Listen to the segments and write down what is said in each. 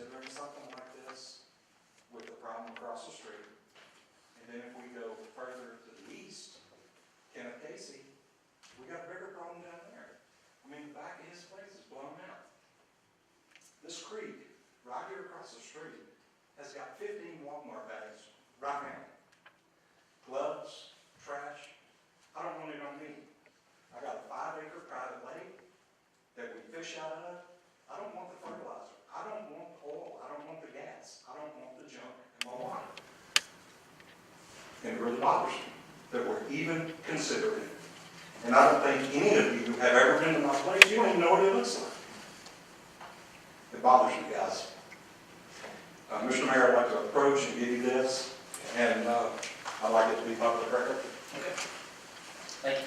considering something like this with the problem across the street. And then if we go further to the east, Kenneth Casey, we got a bigger problem down there. I mean, the back of his place is blown out. This creek, right here across the street, has got 15 Walmart bags right now. Gloves, trash. I don't want it on me. I got a 5-acre private lake that we fish out of. I don't want the fertilizer. I don't want the oil. I don't want the gas. I don't want the junk in my water. And it really bothers me that we're even considering it. And I don't think any of you have ever been to my place. You don't even know what it looks like. It bothers me, guys. Mr. Mayor, I'd like to approach and give you this, and I'd like it to be public record. Okay. Thank you.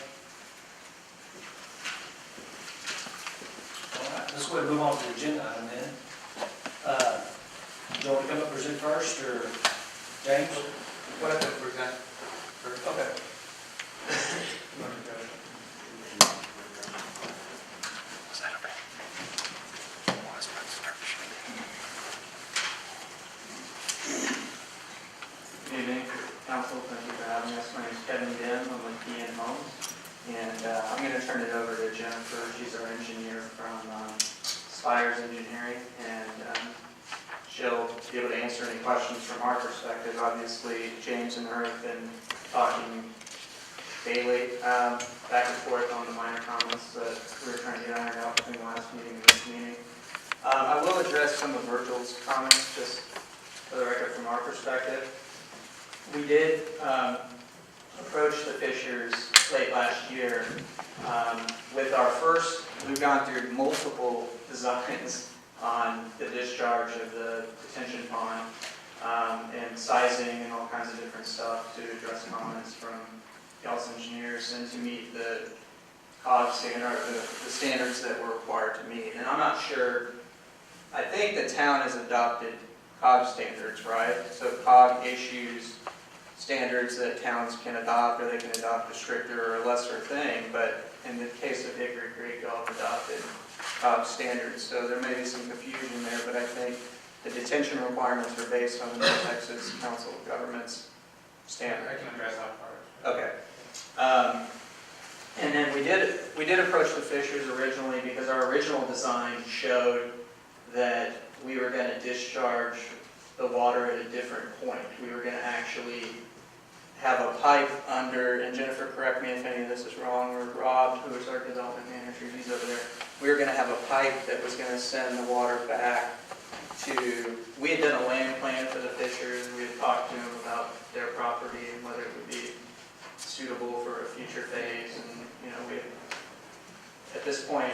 All right, let's go ahead and move on to the agenda item then. Do you want to come up and present first, or James? What I can present first. Okay. Good evening, council. Thank you for having us. My name is Kevin Gehan. I'm with Gehan Homes. And I'm going to turn it over to Jennifer. She's our engineer from Spires Engineering. And she'll be able to answer any questions from our perspective. Obviously, James and her have been talking daily, back and forth on the minor comments that we were trying to get ironed out between the last meeting and this meeting. I will address some of Virgil's comments, just for the record from our perspective. We did approach the Fishers late last year with our first, we've gone through multiple designs on the discharge of the detention pond and sizing and all kinds of different stuff to address comments from y'all's engineers and to meet the COG standard, the standards that we're required to meet. And I'm not sure, I think the town has adopted COG standards, right? So COG issues standards that towns can adopt, or they can adopt a stricter or lesser thing, but in the case of Hickory Creek, y'all have adopted COG standards, so there may be some confusion there, but I think the detention requirements are based on the Texas Council of Governments standard. I can address that part. Okay. And then we did approach the Fishers originally because our original design showed that we were going to discharge the water at a different point. We were going to actually have a pipe under, and Jennifer, correct me if any of this is wrong, or Rob, who is our development manager, he's over there. We were going to have a pipe that was going to send the water back to, we had done a land plan for the Fishers. We had talked to them about their property and whether it would be suitable for a future phase, and at this point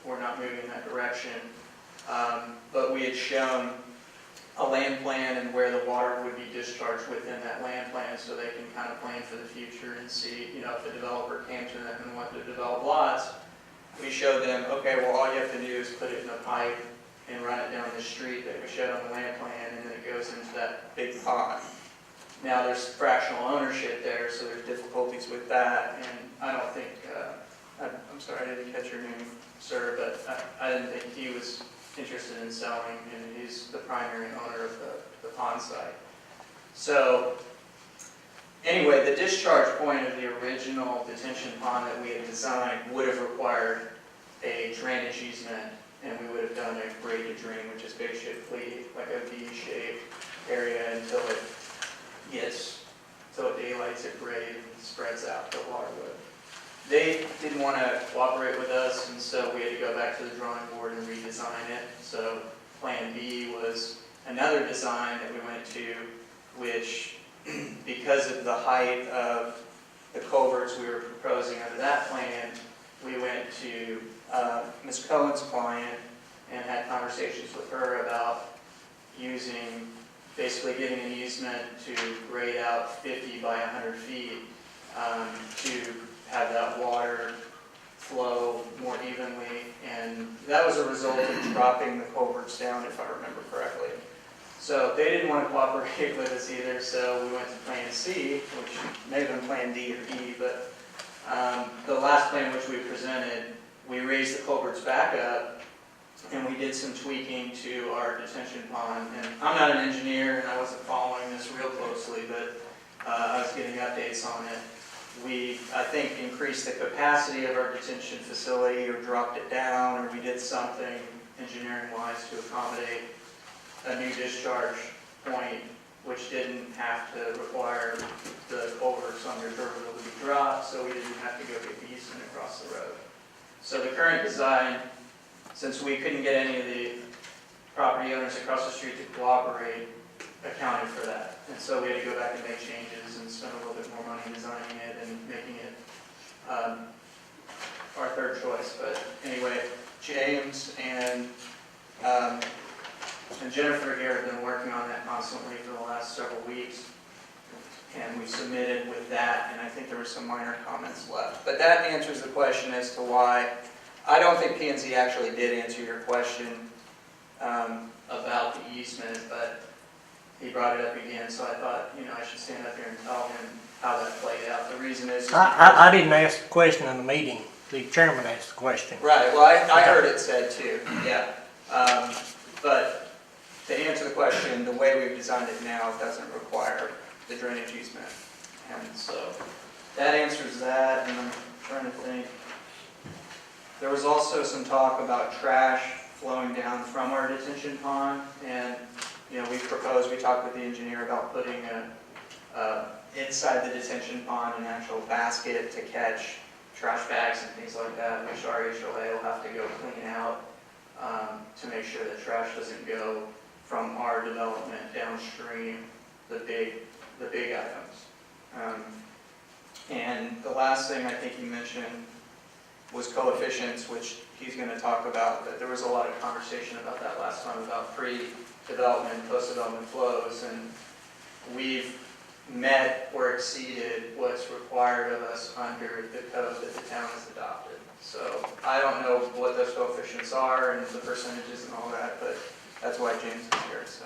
we're not moving in that direction, but we had shown a land plan and where the water would be discharged within that land plan, so they can kind of plan for the future and see, if the developer came to them and wanted to develop lots. We showed them, okay, well, all you have to do is put it in a pipe and run it down the street that we showed on the land plan, and then it goes into that big pond. Now, there's fractional ownership there, so there's difficulties with that, and I don't think, I'm sorry, I didn't catch your name, sir, but I didn't think he was interested in selling, and he's the primary owner of the pond site. So, anyway, the discharge point of the original detention pond that we had designed would have required a drainage easement, and we would have done a graded drain, which is basically like a V-shaped area until it daylights at grade and spreads out the water would. They didn't want to cooperate with us, and so we had to go back to the drawing board and redesign it. So plan B was another design that we went to, which because of the height of the culverts we were proposing under that plan, we went to Ms. Cohen's client and had conversations with her about basically getting an easement to grade out 50 by 100 feet to have that water flow more evenly, and that was a result of dropping the culverts down, if I remember correctly. So they didn't want to cooperate with us either, so we went to plan C, which may have been plan D or E, but the last plan which we presented, we raised the culverts back up and we did some tweaking to our detention pond. And I'm not an engineer, and I wasn't following this real closely, but I was getting updates on it. We, I think, increased the capacity of our detention facility, or dropped it down, or we did something engineering-wise to accommodate a new discharge point, which didn't have to require the culverts under Turberville to be dropped, so we didn't have to go get the easement across the road. So the current design, since we couldn't get any of the property owners across the street to cooperate, accounted for that. And so we had to go back and make changes and spend a little bit more money designing it and making it our third choice. But anyway, James and Jennifer here have been working on that constantly for the last several weeks. And we submitted with that, and I think there were some minor comments left. But that answers the question as to why. I don't think P&Z actually did answer your question about the easement, but he brought it up again, so I thought, I should stand up here and tell him how that played out. The reason is... I didn't ask the question in the meeting. The chairman asked the question. Right, well, I heard it said too, yeah. But to answer the question, the way we've designed it now doesn't require the drainage easement. And so that answers that, and I'm trying to think. There was also some talk about trash flowing down from our detention pond, and we talked with the engineer about putting inside the detention pond an actual basket to catch trash bags and things like that, which our HOA will have to go clean out to make sure that trash doesn't go from our development downstream the big items. And the last thing I think you mentioned was coefficients, which he's going to talk about. But there was a lot of conversation about that last time, about pre-development, post-development flows, and we've met or exceeded what's required of us under the code that the town has adopted. So I don't know what those coefficients are and the percentages and all that, but that's why James is here. So.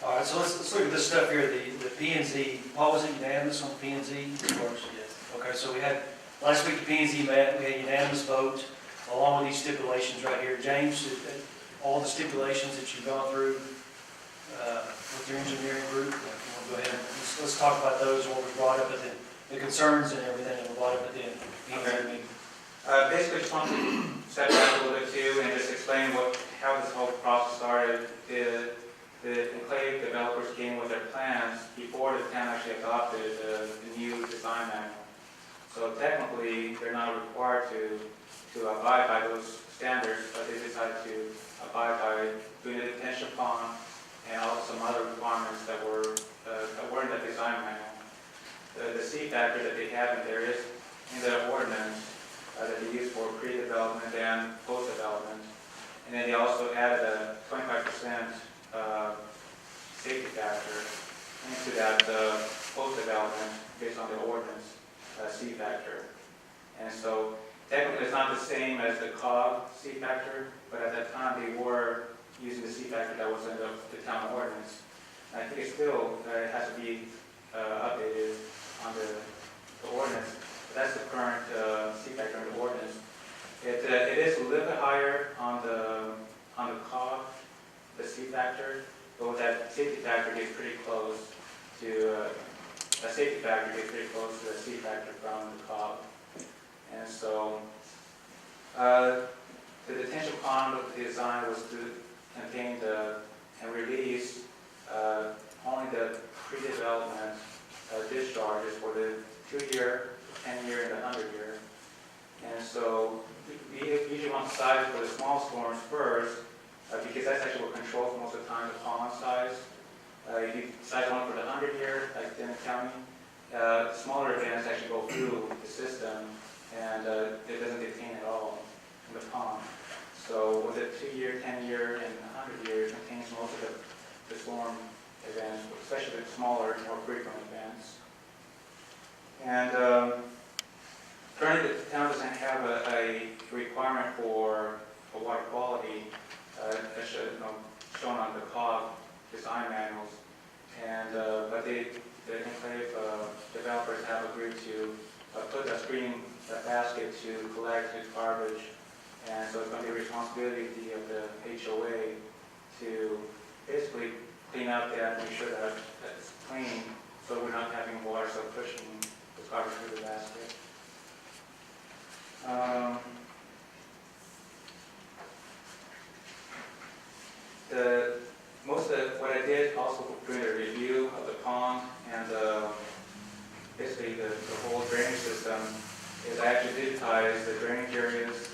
All right, so let's look at this stuff here. The P&Z, Paul, was it unanimous on P&Z? Of course, yes. Okay, so we had, last week the P&Z met, we had unanimous vote along with these stipulations right here. James, all the stipulations that you've gone through with your engineering group, if you want to go ahead, let's talk about those, what was brought up at the concerns and everything that were brought up at the P&Z meeting. Basically, just want to step back a little bit too and just explain how this whole process started. The Enclave developers came with their plans before the town actually adopted the new design manual. So technically, they're not required to abide by those standards, but they decided to abide by doing the detention pond and also some other requirements that were in the design manual. The C factor that they have in there is in the ordinance that they use for pre-development and post-development. And then they also added a 25% safety factor into that post-development based on the ordinance C factor. And so technically it's not the same as the COG C factor, but at that time they were using the C factor that was in the town ordinance. And I think it still has to be updated on the ordinance. But that's the current C factor in the ordinance. It is a little bit higher on the COG, the C factor, but with that safety factor gets pretty close to the C factor from the COG. And so the detention pond design was to contain and release only the pre-development discharges for the 2-year, 10-year, and the 100-year. And so we usually want to size for the small storms first, because that's actually what controls most of the time the pond size. If you size one for the 100-year, like Denton County, smaller events actually go through the system, and it doesn't detain at all in the pond. So with the 2-year, 10-year, and 100-year, it contains most of the storm events, especially the smaller, more frequent events. And currently the town doesn't have a requirement for water quality as shown on the COG design manuals. And but the Enclave developers have agreed to put a screening basket to collect its garbage And so it's going to be a responsibility of the HOA to basically clean up that, make sure that it's clean, so we're not having water still pushing the garbage through the basket. Most of what I did also during the review of the pond and basically the whole drainage system is I actually digitized the drainage areas,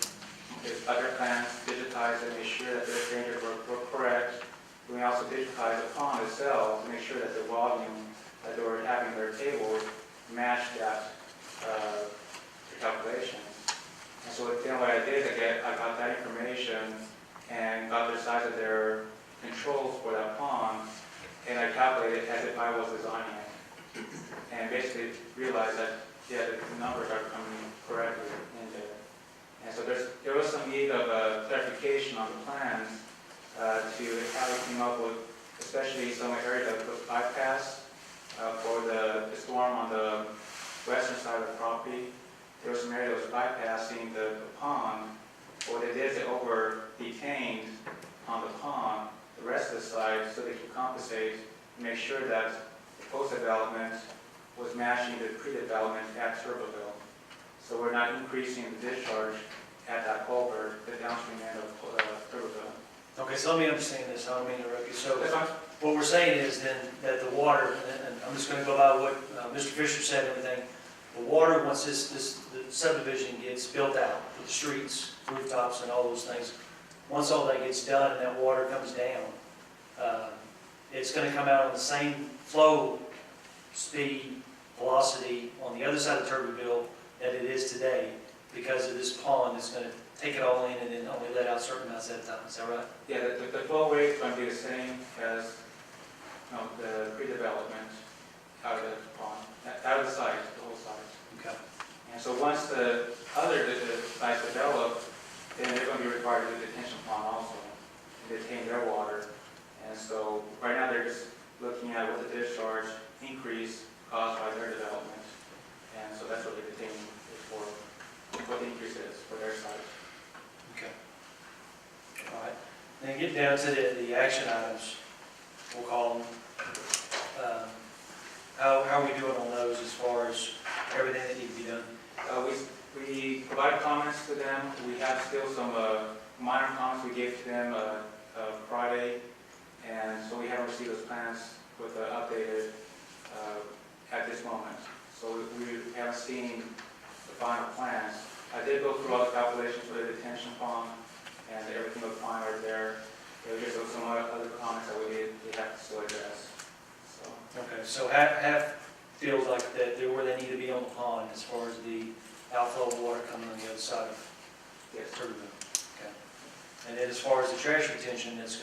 there's other plans, digitize it, make sure that the drainage were correct. We also digitize the pond itself to make sure that the volume that they were having in their tables matched that the calculations. And so then what I did, I got that information and got the size of their controls for that pond, and I calculated as if I was designing it. And basically realized that, yeah, the numbers are coming correctly in there. And so there was some need of clarification on the plans to how we came up with, especially some area that was bypass for the storm on the western side of the property. There was some area that was bypassing the pond. What they did is they over-detained on the pond the rest of the side so they could compensate and make sure that the post-development was matching the pre-development at Turboville. So we're not increasing the discharge at that culvert, the downstream end of Turboville. Okay, so let me understand this, I don't mean to interrupt you. So That's fine. what we're saying is then that the water, and I'm just gonna go by what Mr. Fisher said and everything, the water, once the subdivision gets built out, with the streets, rooftops and all those things, once all that gets done and that water comes down, it's gonna come out on the same flow, speed, velocity on the other side of Turboville that it is today, because of this pond that's gonna take it all in and then only let out certain amounts at a time, is that right? Yeah, the flow rate is going to be the same as the pre-development out of the pond, out of the site, the whole site. Okay. And so once the sites develop, then they're going to be required to do the detention pond also, and detain their water. And so right now they're just looking at what the discharge increase caused by their development. And so that's what the detaining is for, what the increase is for their site. Okay. All right. Then get down to the action items, we'll call them. How are we doing on those as far as everything that needs to be done? We provided comments to them. We have still some minor comments we gave to them Friday, and so we haven't received those plans with updated at this moment. So we haven't seen the final plans. I did go through all the calculations for the detention pond, and everything looked fine right there. There was just some other comments that we have to still address. So. Okay, so half feels like that they're where they need to be on the pond as far as the outflow of water coming on the other side of Yes. Turboville. Okay. And then as far as the trash retention, that's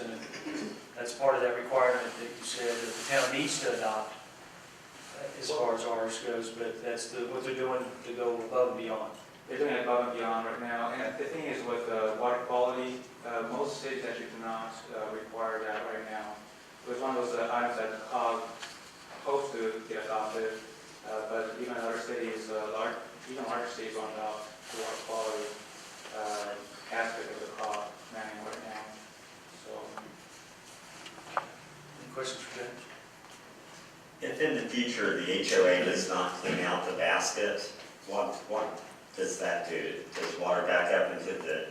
part of that requirement that you said that the town needs to adopt as far as ours goes, but that's what they're doing to go above and beyond. They're doing it above and beyond right now. And the thing is with water quality, most cities actually do not require that right now. It was one of those items that the COG hopes to get adopted, but even other cities, even larger cities don't adopt the water quality aspect of the COG manual right now. So. Any questions for James? If in the future the HOA does not clean out the basket, what does that do? Does water back up into the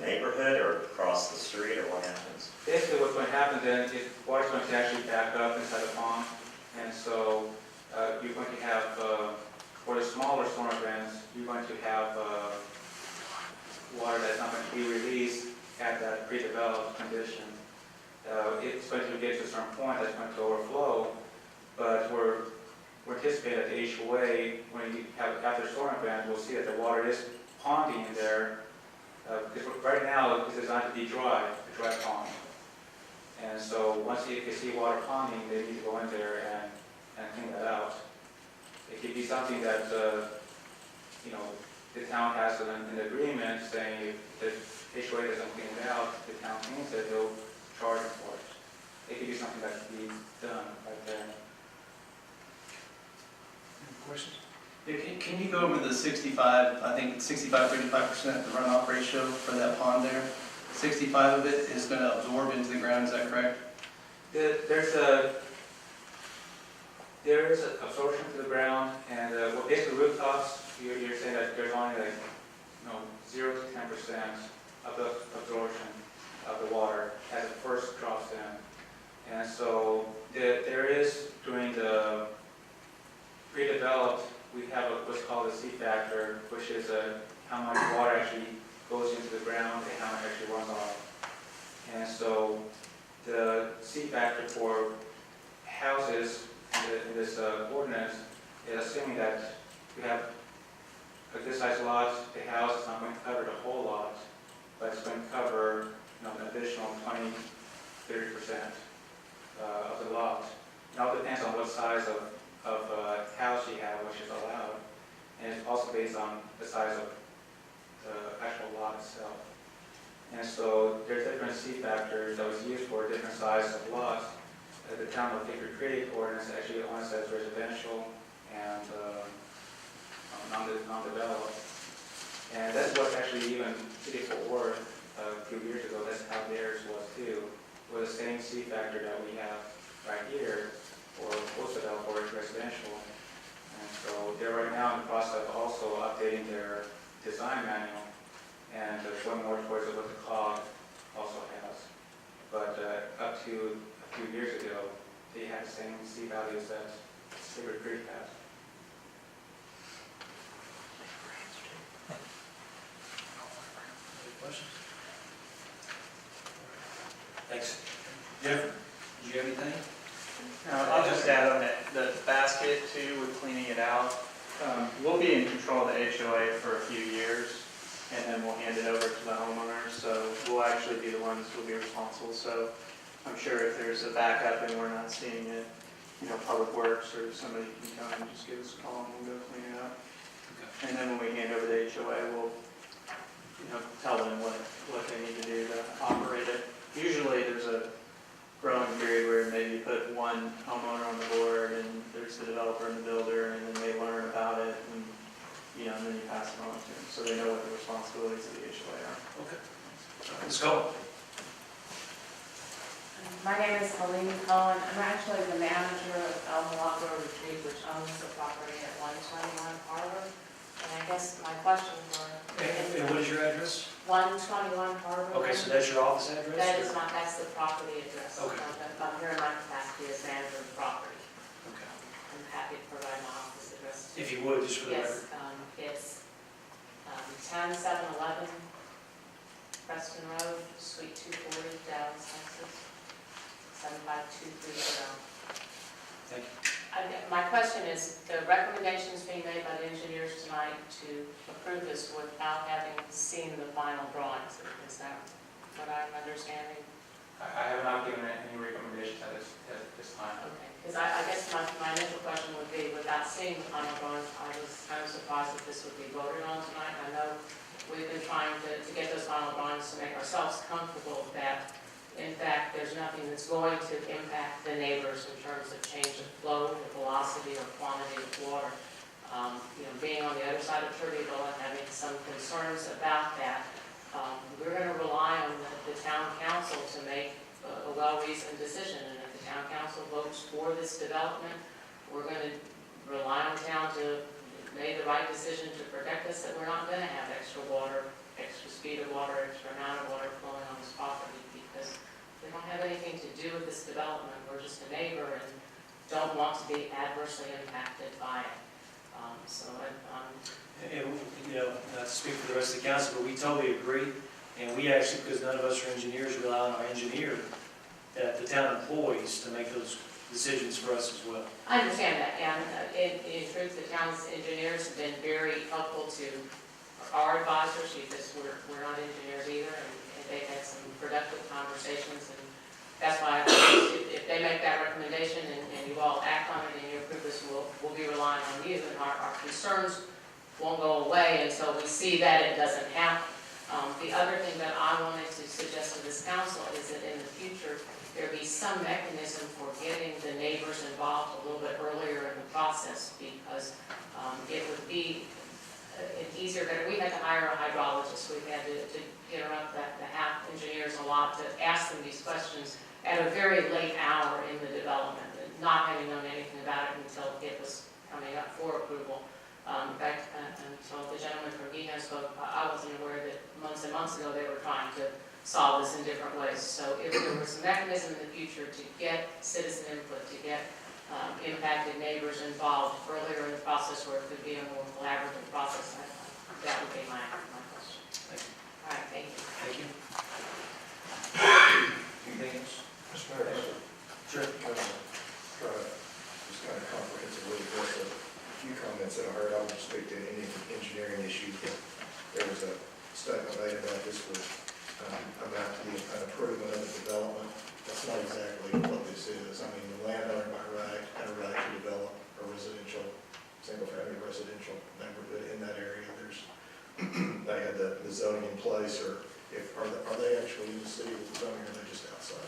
neighborhood or across the street, or what happens? Basically what's going to happen then is water's going to actually back up inside the pond, and so you're going to have, for the smaller storm events, you're going to have water that's not going to be released at that pre-developed condition. It's going to get to a certain point that's going to overflow, but we're anticipating that the HOA, when you have after storm event, we'll see that the water is ponding in there, because right now it's designed to be dry, a dry pond. And so once you see water ponding, they need to go in there and clean that out. It could be something that, the town has an agreement saying if the HOA doesn't clean it out, the town cleans it, they'll charge them for it. It could be something that could be done right there. Any questions? Yeah, can you go over the 65, I think 65, 35%, the runoff ratio for that pond there? 65 of it is going to absorb into the ground, is that correct? There is an absorption to the ground, and well, basically rooftops, you're saying that there's only like, 0 to 10% of the absorption of the water as it first drops in. And so there is, during the pre-developed, we have what's called a C factor, which is how much water actually goes into the ground and how much actually runs off. And so the C factor for houses in this ordinance is assuming that we have a good sized lot, the house is not going to cover the whole lot, but it's going to cover an additional 20, 30% of the lot. It all depends on what size of house you have, which is allowed, and it's also based on the size of the actual lot itself. And so there's different C factors that was used for different sizes of lots. The town of Hickory ordinance actually only says residential and non-developed. And that's what actually even City of Fort Worth a few years ago, that's how theirs was too, with the same C factor that we have right here for post-developed or residential. And so they're right now in the process of also updating their design manual and going more towards what the COG also has. But up to a few years ago, they had the same C values that Hickory Creek has. Any questions? Thanks. Jennifer, did you have anything? I'll just add on that, the basket too, with cleaning it out. We'll be in control of the HOA for a few years, and then we'll hand it over to the homeowners, so we'll actually be the ones who will be responsible. So I'm sure if there's a backup and we're not seeing it, Public Works or somebody can come and just give us a call and we'll go clean it up. Okay. And then when we hand over the HOA, we'll, tell them what they need to do to operate it. Usually there's a growing period where maybe you put one homeowner on the board and there's the developer and the builder, and then they learn about it, and and then you pass it on to them, so they know what the responsibilities of the HOA are. Okay. Let's go. My name is Helene Cohen. I'm actually the manager of El Milagro Retreat, which owns the property at 121 Harbor. And I guess my question for... And what is your address? 121 Harbor. Okay, so that's your office address? That's the property address. Okay. I'm here in my capacity as manager of the property. Okay. I'm happy to provide my office address. If you would, just for the record. Yes, it's 10711 Preston Road, Suite 240, Dallas, Texas, 75230. Thank you. My question is, the recommendations being made by the engineers tonight to approve this without having seen the final drawings, is that what I'm understanding? I have not given any recommendations at this time. Okay, because I guess my initial question would be, without seeing the final drawings, I was kind of surprised that this would be voted on tonight. I know we've been trying to get those final drawings to make ourselves comfortable that, in fact, there's nothing that's going to impact the neighbors in terms of change of flow, or velocity, or quantity of water. Being on the other side of Turveyville and having some concerns about that, we're going to rely on the town council to make a well-reasoned decision. And if the town council votes for this development, we're going to rely on the town to make the right decision to protect us, that we're not going to have extra water, extra speed of water, extra amount of water flowing on this property, because we don't have anything to do with this development. We're just a neighbor and don't want to be adversely impacted by it. And, not to speak for the rest of the council, but we totally agree. And we actually, because none of us are engineers, rely on our engineer, the town employees, to make those decisions for us as well. I understand that, and in truth, the town's engineers have been very helpful to our advisors, because we're not engineers either, and they've had some productive conversations, and that's why if they make that recommendation and you all act on it and you approve this, we'll be relying on you, and our concerns won't go away until we see that it doesn't happen. The other thing that I wanted to suggest to this council is that in the future, there be some some mechanism for getting the neighbors involved a little bit earlier in the process, because it would be easier, better. We had to hire a hydrologist, we had to interrupt the half engineers a lot to ask them these questions at a very late hour in the development, not having known anything about it until it was coming up for approval. In fact, until the gentleman from Gehan spoke, I wasn't aware that months and months ago they were trying to solve this in different ways. So if there was a mechanism in the future to get citizen input, to get impacted neighbors involved earlier in the process, where it could be a more collaborative process, that would be my question. Thank you. All right, thank you. Thank you. Anything else? Mr. Mayor, Sure. try to just kind of comprehensively address a few comments that I heard. I won't speak to any engineering issues, but there was a statement made about this was about an improvement of the development. That's not exactly what this is. I mean, the landowner by right had a right to develop a residential, single-family residential neighborhood in that area. They had the zoning in place, or are they actually in the city with the zoning, or are they just outside?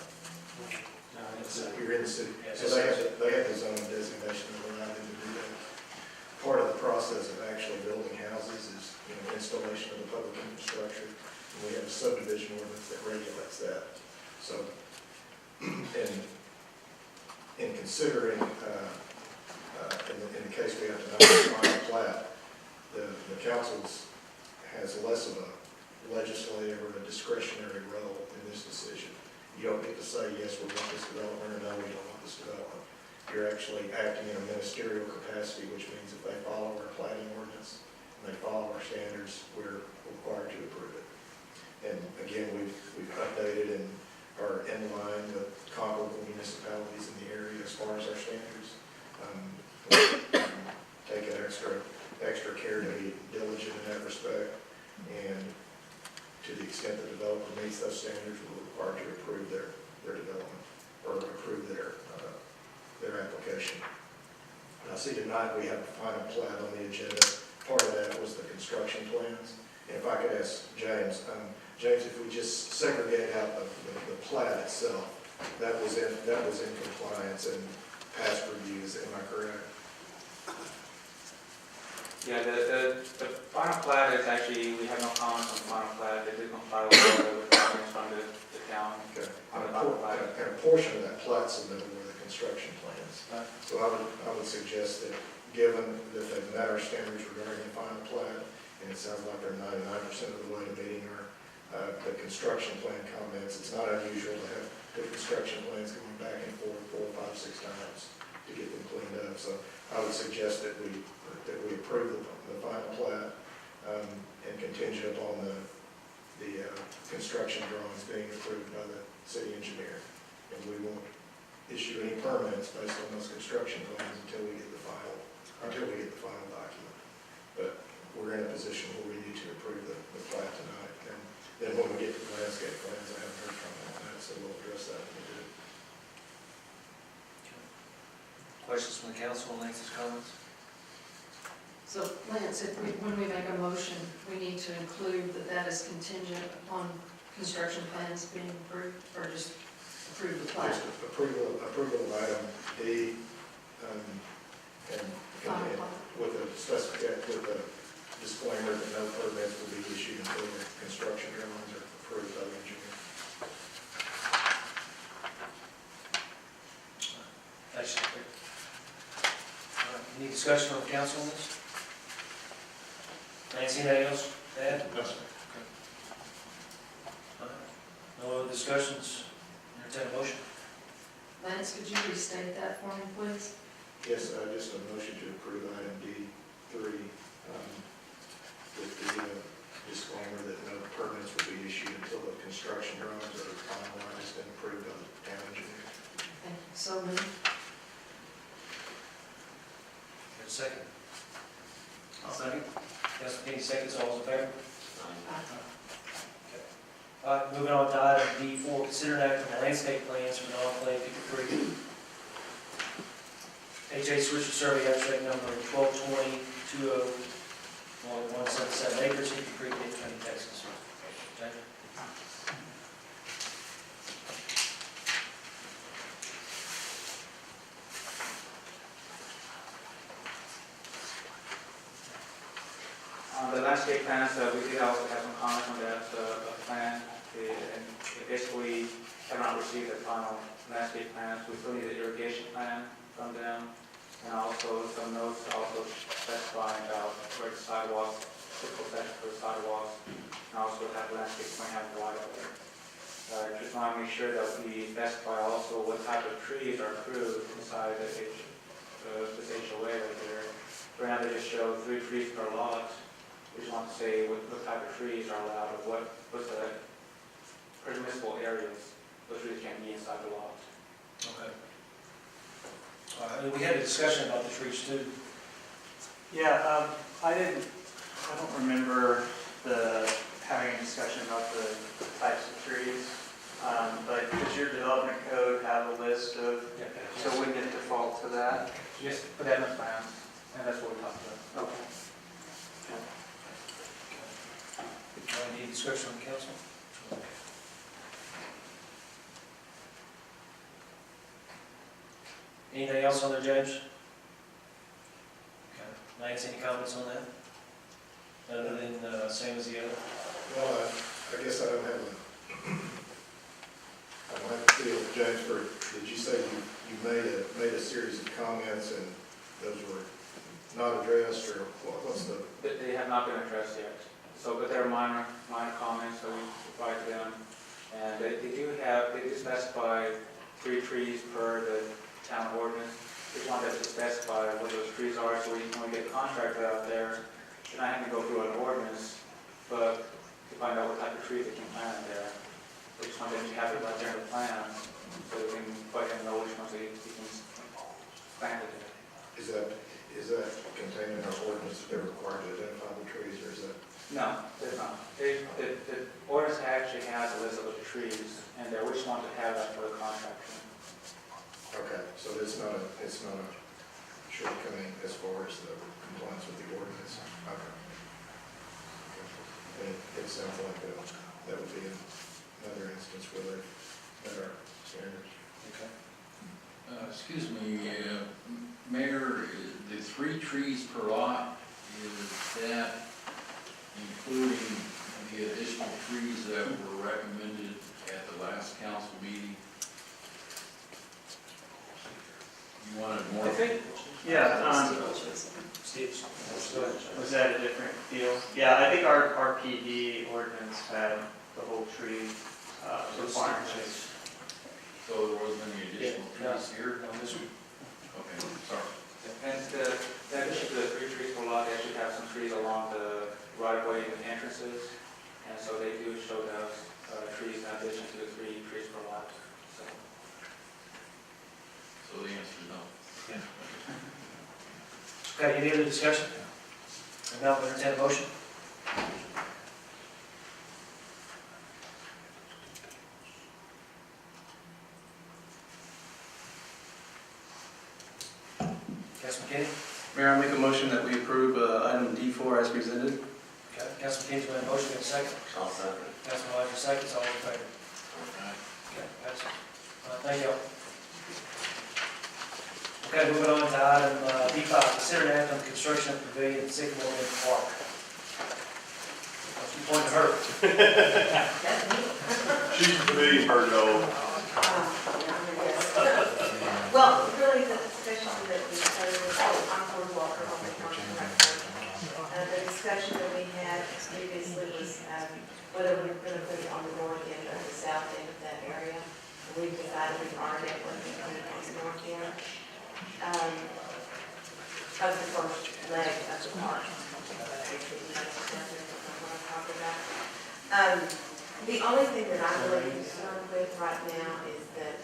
No, it's, You're in the city. Yes. So they had the zoning designation that allowed them to do that. Part of the process of actually building houses is, installation of the public infrastructure. And we have a subdivision ordinance that regulates that. So, in considering, in the case we have to know the final plat, the council has less of a legislative or a discretionary role in this decision. You don't get to say, yes, we want this development, or no, we don't want this development. You're actually acting in a ministerial capacity, which means if they follow our planning ordinance and they follow our standards, we're required to approve it. And again, we've updated and are in line with comparable municipalities in the area as far as our standards. Take an extra care to be diligent in that respect, and to the extent the developer meets those standards, we're required to approve their development, or approve their application. And I see tonight we have a final plat on the agenda. Part of that was the construction plans. And if I could ask James, James, if we just segregate out the plat itself, that was in compliance and past reviews, am I correct? Yeah, the final plat is actually, we have no comments on the final plat. It did comply with the requirements from the town. Okay. On the And final plat. a portion of that plat submitted were the construction plans. Right. So I would suggest that, given that they've met our standards regarding the final plat, and it sounds like they're 99% of the way to meeting the construction plan comments, it's not unusual to have the construction plans going back and forth 4, 5, 6 times to get them cleaned up. So I would suggest that we approve the final plat, and contingent upon the construction drawings being approved by the city engineer. And we won't issue any permits based on those construction plans until we get the final document. But we're in a position where we need to approve the plat tonight. And then when we get to the landscape plans, I haven't heard from them on that, so we'll address that when we do. Questions from the council on Lance's comments? So Lance, when we make a motion, we need to include that is contingent upon construction plans being approved, or just approve the plan? Just approval of item D, and with a disclaimer that no permits will be issued until the construction drawings are approved by the engineer. Thanks, Secretary. All right, any discussion on the council on this? Lance, anything else to add? No, sir. All right. No other discussions? Entertain a motion. Lance, could you restate that for me, please? Yes, just a motion to approve item D3, with the disclaimer that no permits will be issued until the construction drawings are finalized and approved by the town engineer. Thank you. So moved. Have a second. I'll second. Yes, any seconds, all those in favor? Aye. All right, moving on to item D4, consider and act on landscape plans for the Enclave Hickory. H.A. Swisher Survey abstract number 1220-20-177 acres, Hickory Creek, Dade County, Texas. Okay. landscape plans, we did also have some comments on that plan. And basically, have not received the final landscape plans. We still need an irrigation plan from them. And also some notes also specifying about where the sidewalks, typical section for the sidewalks, and also have landscape plan have the right of way. Just want to make sure that we specify also what type of trees are approved inside this HOA right there. Right now they just show 3 trees per lot. We just want to say what type of trees are allowed, or what's the permissible areas those trees can be inside the lot. Okay. We had a discussion about the trees too. Yeah, I don't remember having a discussion about the types of trees, but does your development code have a list of, so we can default to that? Just put that in the plans, and that's what we talked about. Okay. Any discussion on council? Anything else on there, James? Okay. Lance, any comments on that? Other than same as the other? Well, I guess I don't have a feel, James, did you say you made a series of comments and those were not addressed, or what's the? They have not been addressed yet. So, but they're minor comments that we provide to them. And they do specify 3 trees per the town ordinance. We just want them to specify what those trees are, so when we get a contractor out there, they're not having to go through an ordinance, but to find out what type of trees they can plant in there. We just want them to have it right there in the plan, so they can let them know which ones they can plant in there. Is that contained in our ordinance, that they're required to identify the trees, or is that? No, it's not. The ordinance actually has a list of the trees, and we just want to have that for the contractor. Okay, so it's not a shortcoming as far as the compliance with the ordinance? Okay. And it sounds like that would be another instance where they met our standards. Okay. Excuse me, Mayor, the 3 trees per lot, is that including the additional trees that were recommended at the last council meeting? You wanted more? I think, yeah, Steve? was that a different deal? Yeah, I think our PD ordinance had the whole tree requirements. So there wasn't any additional trees here? No, this one. Okay, sorry. And in addition to the 3 trees per lot, they actually have some trees along the right-of-way and entrances. And so they do show those trees in addition to the 3 trees per lot. So the answer is no. Yeah. Okay, any other discussion? And now, entertain a motion. Councilman Kenny? Mayor, I make a motion that we approve item D4 as presented. Okay, Councilman Kenny's made a motion, got a second? I'll second. Councilman Elijah seconds, all in favor? Okay, passes. Thank you. Okay, moving on to item D5, consider an act on construction of pavilion at Sycamore Bend Park. You point to her. She's the pavilion person, though. Well, really, the discussion that we had, I'm Ford Walker, I'm the council director. The discussion that we had previously was whether we were going to put it on the north end or the south end of that area. We decided we are definitely going to put it on the north end of the first leg of the park. The only thing that I'm really concerned with right now is that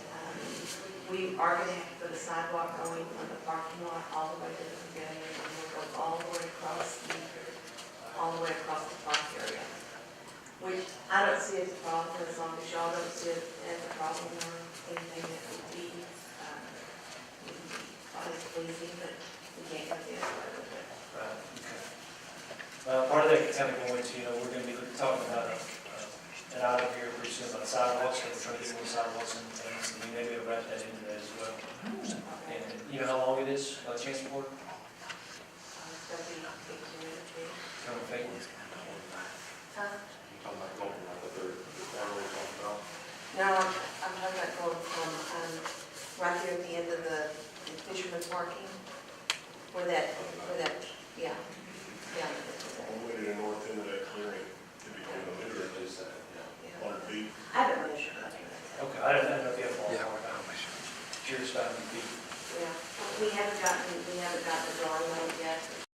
we are going to have to put a sidewalk going from the parking lot all the way to the pavilion, and we'll go all the way across the park area. Which I don't see as a problem, as long as y'all don't see it as a problem or anything that would be not as pleasing, but we can't go the other way with it. Right, okay. Part of that kind of going into, we're going to be talking about an item here pretty soon about sidewalks, and we're trying to get more sidewalks in the town, so we may be able to wrap that into that as well. And you know how long it is, chance report? It's going to be 18 minutes. 200 feet? right there at the end of the fisherman's parking, where that, yeah. Yeah. All the way to the north end of that clearing, to be on the middle, at least, 100 feet. I haven't measured that. Okay, I don't know if you have a ballpark. Curious about the feet. Yeah, we haven't gotten the drawing on it yet.